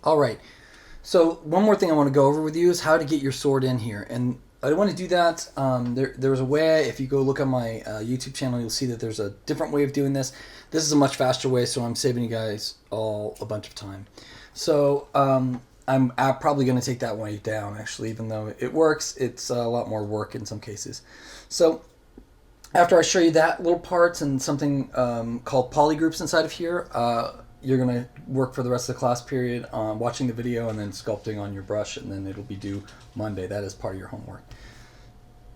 All right. So one more thing I want to go over with you is how to get your sword in here. And I want to do that. There's a way, if you go look on my YouTube channel, you'll see that there's a different way of doing this. This is a much faster way, so I'm saving you guys all a bunch of time. So I'm probably going to take that way down, actually, even though it works. It's a lot more work in some cases. So after I show you that little part and something called polygroups inside of here, you're going to work for the rest of the class period watching the video and then sculpting on your brush, and then it'll be due Monday. That is part of your homework.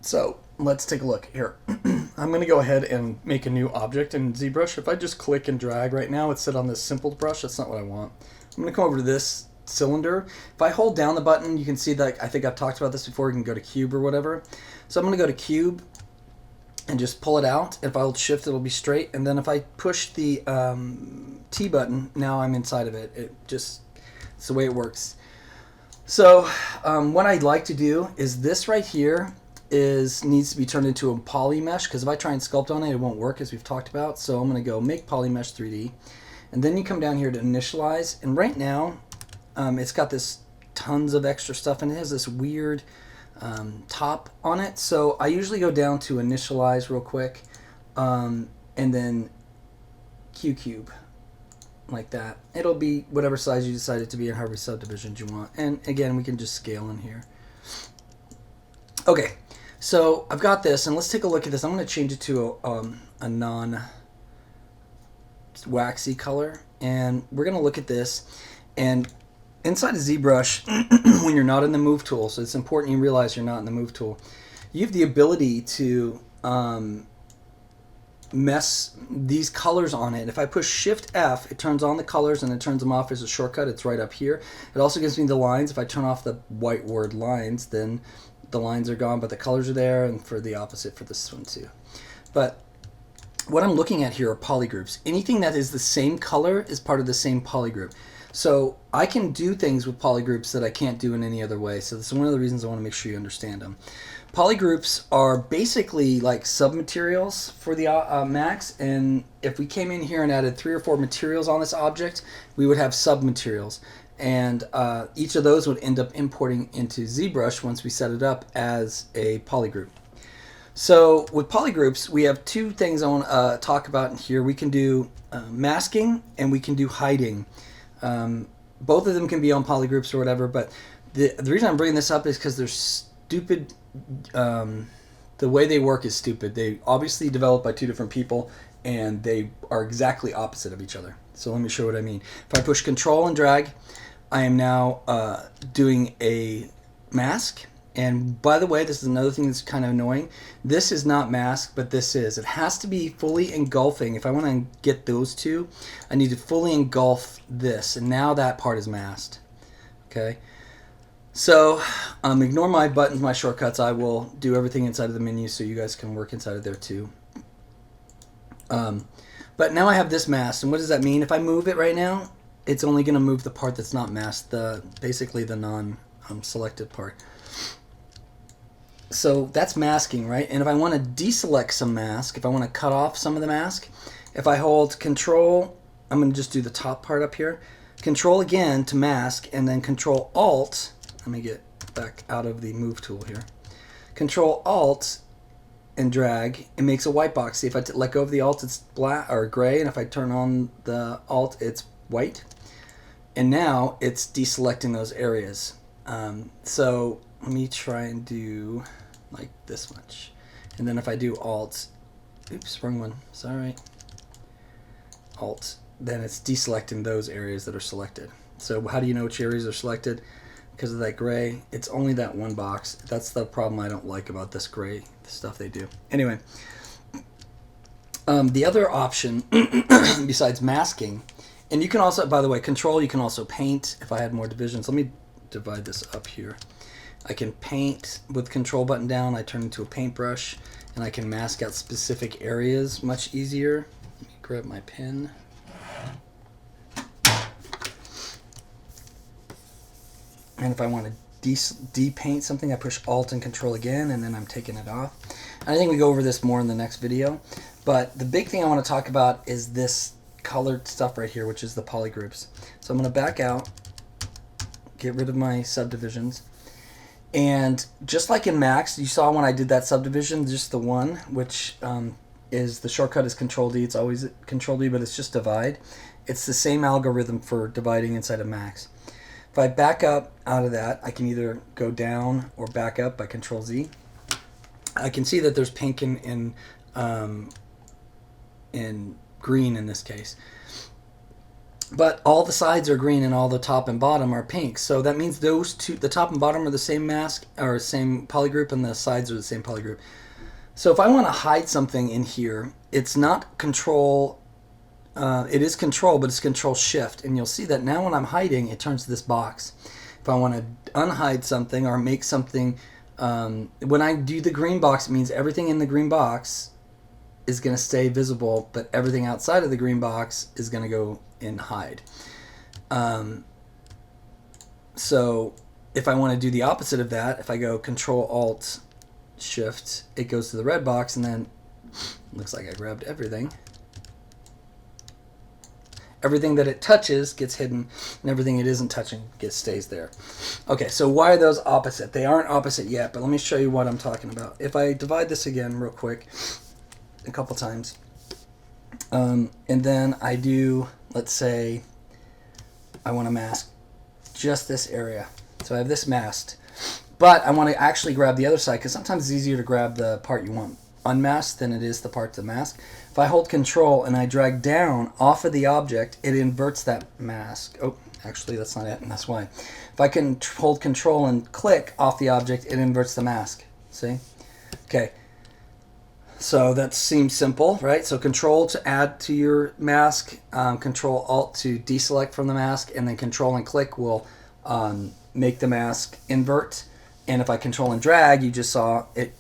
So let's take a look here. I'm going to go ahead and make a new object in ZBrush. If I just click and drag right now, it's set on this simple brush. That's not what I want. I'm going to come over to this cylinder. If I hold down the button, you can see that I think I've talked about this before. You can go to cube or whatever. So I'm going to go to cube and just pull it out. If I hold shift, it'll be straight. And then if I push the T button, now I'm inside of it. It's the way it works. So what I'd like to do is this right here needs to be turned into a poly mesh, because if I try and sculpt on it, it won't work, as we've talked about. So I'm going to go make poly mesh 3D, and then you come down here to initialize. And right now, it's got this tons of extra stuff, and it has this weird top on it. So I usually go down to initialize real quick, and then Q cube, like that. It'll be whatever size you decide it to be and however subdivisions you want. And again, we can just scale in here. Okay, so I've got this, and let's take a look at this. I'm going to change it to a non-waxy color, and we're going to look at this. And inside of ZBrush, when you're not in the Move tool, so it's important you realize you're not in the Move tool, you have the ability to mess these colors on it. If I push Shift F, it turns on the colors and it turns them off as a shortcut. It's right up here. It also gives me the lines. If I turn off the white word lines, then the lines are gone, but the colors are there, and for the opposite for this one too. But what I'm looking at here are polygroups. Anything that is the same color is part of the same polygroup. So I can do things with polygroups that I can't do in any other way. So this is one of the reasons I want to make sure you understand them. Polygroups are basically like submaterials for the max, and if we came in here and added 3 or 4 materials on this object, we would have submaterials. And each of those would end up importing into ZBrush once we set it up as a polygroup. So with polygroups, we have 2 things I want to talk about in here. We can do masking and we can do hiding. Both of them can be on polygroups or whatever, but the reason I'm bringing this up is because they're stupid. The way they work is stupid. They obviously developed by 2 different people, and they are exactly opposite of each other. So let me show what I mean. If I push Control and drag, I am now doing a mask. And by the way, this is another thing that's kind of annoying. This is not masked, but this is. It has to be fully engulfing. If I want to get those 2, I need to fully engulf this. And now that part is masked. Okay. So ignore my buttons, my shortcuts. I will do everything inside of the menu so you guys can work inside of there too. But now I have this masked. And what does that mean? If I move it right now, it's only going to move the part that's not masked, basically the non-selected part. So that's masking, right? And if I want to deselect some mask, if I want to cut off some of the mask, if I hold Control, I'm going to just do the top part up here. Control again to mask, and then Control Alt. Let me get back out of the Move tool here. Control Alt and drag. It makes a white box. See, if I let go of the Alt, it's black or gray, and if I turn on the Alt, it's white. And now it's deselecting those areas. So let me try and do like this much. And then if I do Alt, oops, wrong one, sorry. Alt, then it's deselecting those areas that are selected. So how do you know which areas are selected? Because of that gray, it's only that one box. That's the problem I don't like about this gray stuff they do. Anyway, the other option besides masking, and you can also, by the way, Control, you can also paint. If I had more divisions, let me divide this up here. I can paint with Control button down. I turn into a paintbrush, and I can mask out specific areas much easier. Let me grab my pen. And if I want to de-paint something, I push Alt and Control again, and then I'm taking it off. I think we go over this more in the next video. But the big thing I want to talk about is this colored stuff right here, which is the polygroups. So I'm going to back out, get rid of my subdivisions. And just like in Max, you saw when I did that subdivision, just the one, which is the shortcut is Control D. It's always Control D, but it's just divide. It's the same algorithm for dividing inside of Max. If I back up out of that, I can either go down or back up by Control Z. I can see that there's pink and green in this case. But all the sides are green and all the top and bottom are pink. So that means those two, the top and bottom are the same mask or same polygroup, and the sides are the same polygroup. So if I want to hide something in here, it's not Control, it is Control, but it's Control Shift. And you'll see that now when I'm hiding, it turns to this box. If I want to unhide something or make something, when I do the green box, it means everything in the green box is going to stay visible, but everything outside of the green box is going to go in hide. So if I want to do the opposite of that, if I go Control Alt Shift, it goes to the red box, and then looks like I grabbed everything. Everything that it touches gets hidden, and everything it isn't touching stays there. Okay, so why are those opposite? They aren't opposite yet, but let me show you what I'm talking about. If I divide this again real quick, a couple times, and then I do, let's say I want to mask just this area. So I have this masked, but I want to actually grab the other side, because sometimes it's easier to grab the part you want unmasked than it is the part to mask. If I hold Control and I drag down off of the object, it inverts that mask. Oh, actually that's not it, and that's why. If I can hold Control and click off the object, it inverts the mask. See? Okay. So that seems simple, right? So Control to add to your mask, Control Alt to deselect from the mask, and then Control and click will make the mask invert. And if I Control and drag, you just saw it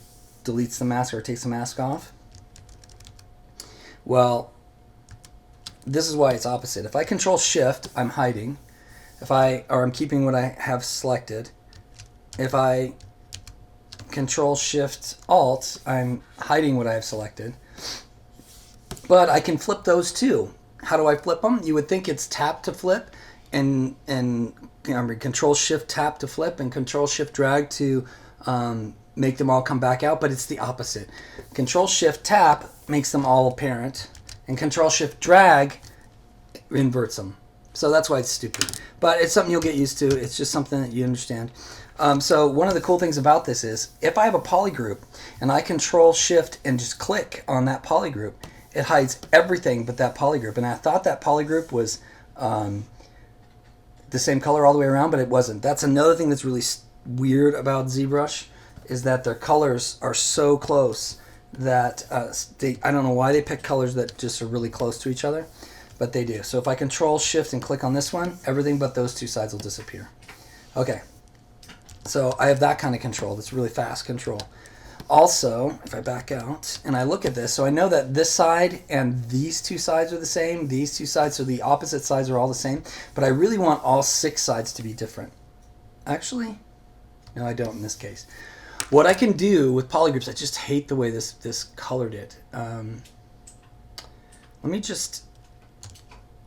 deletes the mask or takes the mask off. Well, this is why it's opposite. If I Control Shift, I'm hiding. I'm keeping what I have selected. If I Control Shift Alt, I'm hiding what I have selected. But I can flip those too. How do I flip them? You would think it's tap to flip, and Control Shift tap to flip, and Control Shift drag to make them all come back out, but it's the opposite. Control Shift tap makes them all apparent, and Control Shift drag inverts them. So that's why it's stupid. But it's something you'll get used to. It's just something that you understand. So one of the cool things about this is if I have a polygroup and I Control Shift and just click on that polygroup, it hides everything but that polygroup. And I thought that polygroup was the same color all the way around, but it wasn't. That's another thing that's really weird about ZBrush, is that their colors are so close that I don't know why they pick colors that just are really close to each other, but they do. So if I Control Shift and click on this one, everything but those two sides will disappear. Okay. So I have that kind of control. That's really fast control. Also, if I back out and I look at this, so I know that this side and these two sides are the same. These two sides, so the opposite sides are all the same. But I really want all 6 sides to be different. Actually, no, I don't in this case. What I can do with Polygroups, I just hate the way this colored it. Let me just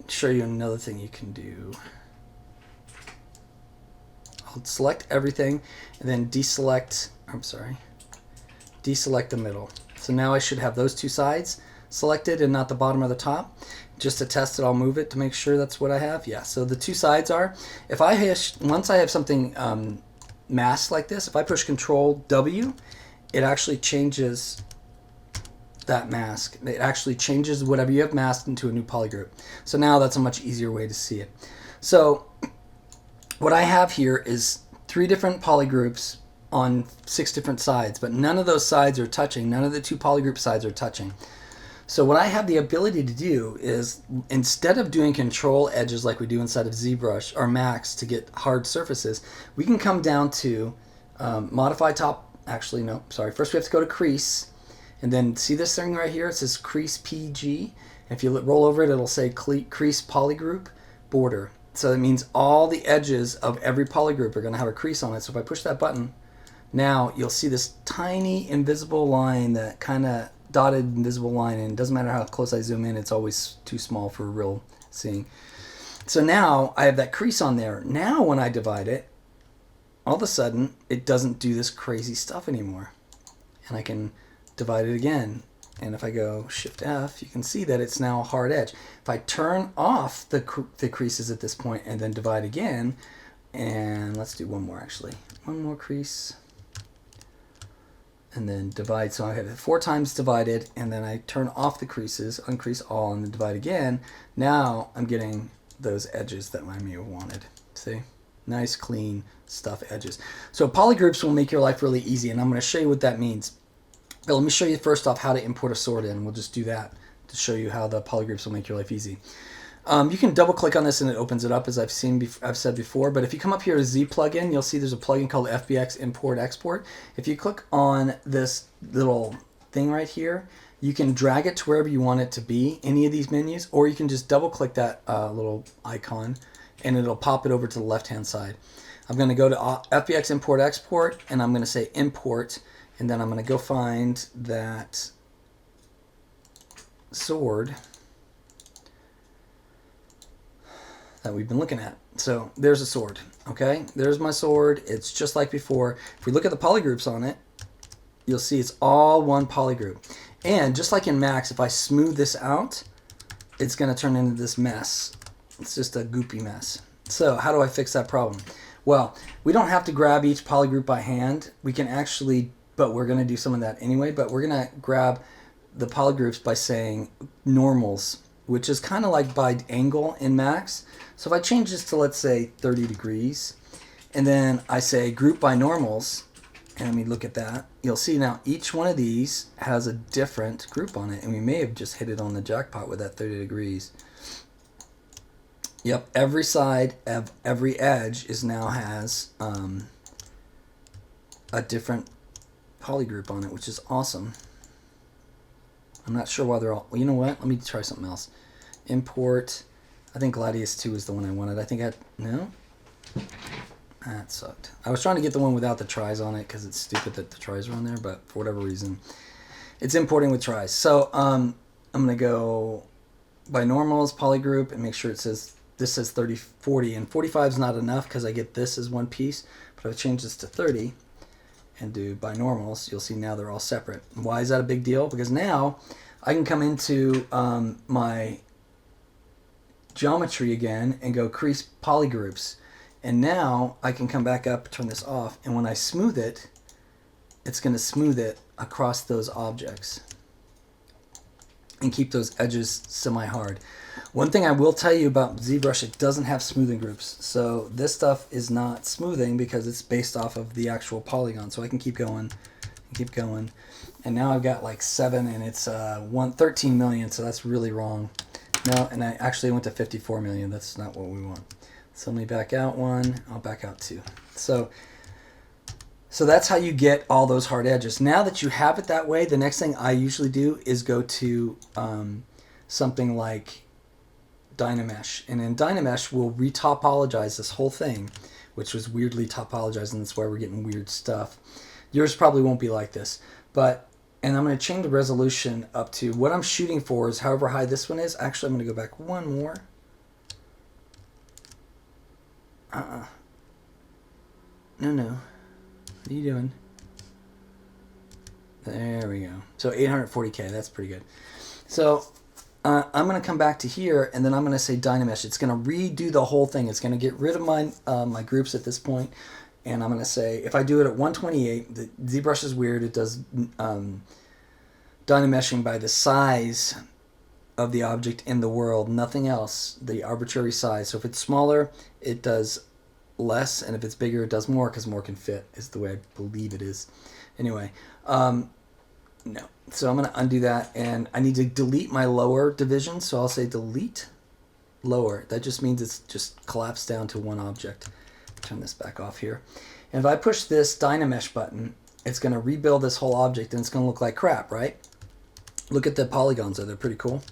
show you another thing you can do. Select everything and then deselect the middle. So now I should have those two sides selected and not the bottom or the top. Just to test it, I'll move it to make sure that's what I have. Yeah, so the two sides are, once I have something masked like this, if I push Control W, it actually changes that mask. It actually changes whatever you have masked into a new polygroup. So now that's a much easier way to see it. So what I have here is 3 different polygroups on 6 different sides, but none of those sides are touching. None of the 2 polygroup sides are touching. So what I have the ability to do is, instead of doing control edges like we do inside of ZBrush or Max to get hard surfaces, we can come down to modify top. Actually, no, sorry. First we have to go to crease, and then see this thing right here? It says crease PG. If you roll over it, it'll say crease polygroup border. So that means all the edges of every polygroup are going to have a crease on it. So if I push that button, now you'll see this tiny invisible line, that kind of dotted invisible line, and it doesn't matter how close I zoom in, it's always too small for real seeing. So now I have that crease on there. Now when I divide it, all of a sudden it doesn't do this crazy stuff anymore. And I can divide it again. And if I go Shift F, you can see that it's now a hard edge. If I turn off the creases at this point and then divide again, and let's do one more actually. One more crease. And then divide, so I have it 4 times divided, and then I turn off the creases, uncrease all, and then divide again. Now I'm getting those edges that I may have wanted. See? Nice, clean stuff edges. So polygroups will make your life really easy, and I'm going to show you what that means. But let me show you first off how to import a sword in. We'll just do that to show you how the polygroups will make your life easy. You can double click on this and it opens it up, as I've said before. But if you come up here to Z plugin, you'll see there's a plugin called FBX Import Export. If you click on this little thing right here, you can drag it to wherever you want it to be, any of these menus, or you can just double click that little icon and it'll pop it over to the left hand side. I'm going to go to FBX Import Export and I'm going to say import, and then I'm going to go find that sword that we've been looking at. So there's a sword. Okay, there's my sword. It's just like before. If we look at the polygroups on it, you'll see it's all one polygroup. And just like in Max, if I smooth this out, it's going to turn into this mess. It's just a goopy mess. So how do I fix that problem? Well, we don't have to grab each polygroup by hand. We can actually, but we're going to do some of that anyway, but we're going to grab the polygroups by saying normals, which is kind of like by angle in Max. So if I change this to, let's say, 30 degrees, and then I say group by normals, and let me look at that, you'll see now each one of these has a different group on it, and we may have just hit it on the jackpot with that 30 degrees. Yep, every side of every edge now has a different polygroup on it, which is awesome. I'm not sure why they're all, well, you know what? Let me try something else. Import, I think Gladius 2 is the one I wanted. I think no? That sucked. I was trying to get the one without the tries on it because it's stupid that the tries are on there, but for whatever reason, it's importing with tries. So I'm going to go by normals, polygroup, and make sure it says, this says 30, 40, and 45 is not enough because I get this as one piece. But if I change this to 30 and do by normals, you'll see now they're all separate. Why is that a big deal? Because now I can come into my geometry again and go crease polygroups. And now I can come back up, turn this off, and when I smooth it, it's going to smooth it across those objects and keep those edges semi-hard. One thing I will tell you about ZBrush, it doesn't have smoothing groups. So this stuff is not smoothing because it's based off of the actual polygon. So I can keep going and keep going. And now I've got like 7 and it's 13 million, so that's really wrong. No, and I actually went to 54 million. That's not what we want. So let me back out 1, I'll back out 2. So that's how you get all those hard edges. Now that you have it that way, the next thing I usually do is go to something like Dynamesh. And in Dynamesh, we'll retopologize this whole thing, which was weirdly topologized, and that's why we're getting weird stuff. Yours probably won't be like this. And I'm going to change the resolution up to, what I'm shooting for is however high this one is. Actually, I'm going to go back one more. No. What are you doing? There we go. So 840K, that's pretty good. So I'm going to come back to here, and then I'm going to say Dynamesh. It's going to redo the whole thing. It's going to get rid of my my groups at this point, and I'm going to say, if I do it at 128, the ZBrush is weird. It does Dynameshing by the size of the object in the world, nothing else, the arbitrary size. So if it's smaller, it does less, and if it's bigger, it does more, because more can fit, is the way I believe it is. Anyway, no. So I'm going to undo that, and I need to delete my lower division, so I'll say delete lower. That just means it's just collapsed down to one object. Turn this back off here. And if I push this Dynamesh button, it's going to rebuild this whole object, and it's going to look like crap, right? Look at the polygons there. They're pretty cool.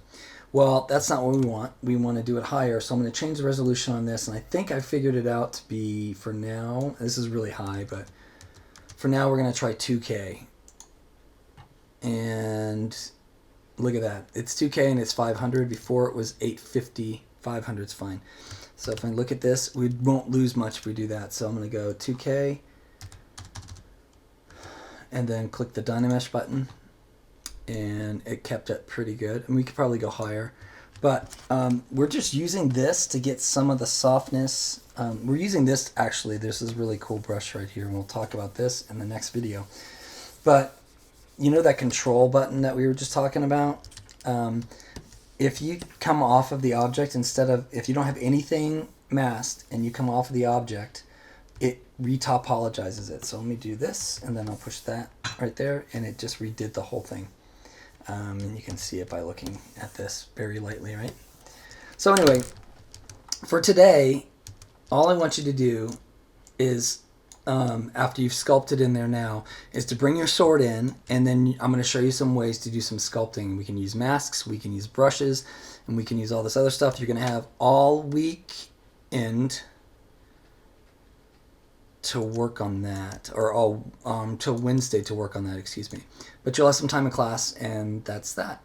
Well, that's not what we want. We want to do it higher, so I'm going to change the resolution on this, and I think I figured it out to be, for now, this is really high, but for now we're going to try 2K. And look at that. It's 2K and it's 500. Before it was 850 500 is fine. So if I look at this, we won't lose much if we do that. So I'm going to go 2K and then click the Dynamesh button, and it kept it pretty good. And we could probably go higher, but we're just using this to get some of the softness. We're using this, actually, this is a really cool brush right here, and we'll talk about this in the next video. But you know that control button that we were just talking about? If you come off of the object, if you don't have anything masked and you come off of the object, it retopologizes it. So let me do this, and then I'll push that right there, and it just redid the whole thing. And you can see it by looking at this very lightly, right? So anyway, for today, all I want you to do is, after you've sculpted in there now, is to bring your sword in, and then I'm going to show you some ways to do some sculpting. We can use masks, we can use brushes, and we can use all this other stuff. You're going to have all weekend to work on that, or all till Wednesday to work on that, excuse me. But you'll have some time in class, and that's that.